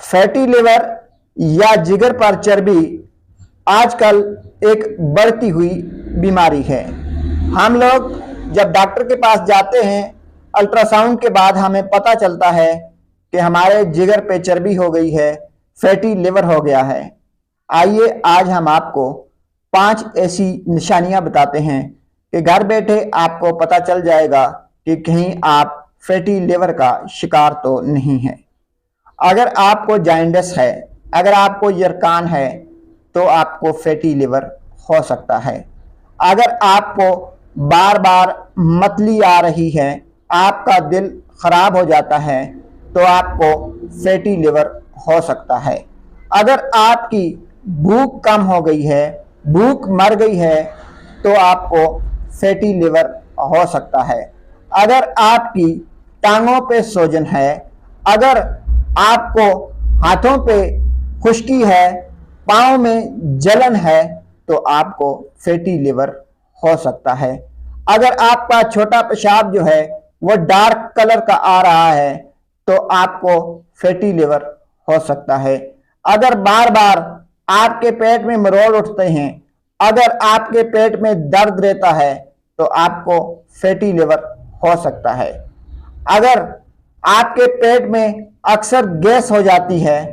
Fatty liver या जिगर पर चर्बी आजकल एक बढ़ती हुई बीमारी है। हम लोग जब डॉक्टर के पास जाते हैं, अल्ट्रासाउंड के बाद हमें पता चलता है कि हमारे जिगर पे चर्बी हो गई है, फैटी लिवर हो गया है। आइए आज हम आपको 5 ऐसी निशानियां बताते हैं कि घर बैठे आपको पता चल जाएगा कि कहीं आप फैटी लिवर का शिकार तो नहीं है। अगर आपको जाइंडस है, अगर आपको यरकान है, तो आपको फैटी लिवर हो सकता है। अगर आपको बार बार मतली आ रही है, आपका दिल खराब हो जाता है, तो आपको फैटी लिवर हो सकता है। अगर आपकी भूख कम हो गई है, भूख मर गई है, तो आपको फैटी लिवर हो सकता है। अगर आपकी टांगों पे सूजन है, अगर आपको हाथों पे खुश्की है, पाँव में जलन है, तो आपको फैटी लिवर हो सकता है। अगर आपका छोटा पेशाब जो है वो डार्क कलर का आ रहा है, तो आपको फैटी लिवर हो सकता है। अगर बार बार आपके पेट में मरोड़ उठते हैं, अगर आपके पेट में दर्द रहता है, तो आपको फैटी लिवर हो सकता है। अगर आपके पेट में अक्सर गैस हो जाती है,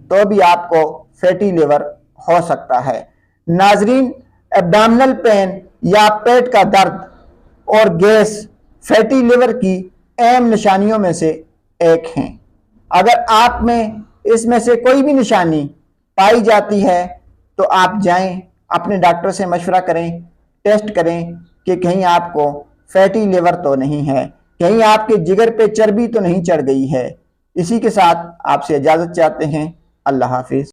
तो भी आपको फैटी लिवर हो सकता है। नाजरीन, एब्डोमिनल पेन या पेट का दर्द और गैस फैटी लिवर की अहम निशानियों में से एक हैं। अगर आप में इसमें से कोई भी निशानी पाई जाती है, तो आप जाएं, अपने डॉक्टर से मशवरा करें, टेस्ट करें कि कहीं आपको फैटी लिवर तो नहीं है, कहीं आपके जिगर पे चर्बी तो नहीं चढ़ गई है। इसी के साथ आपसे इजाज़त चाहते हैं। अल्लाह हाफिज़।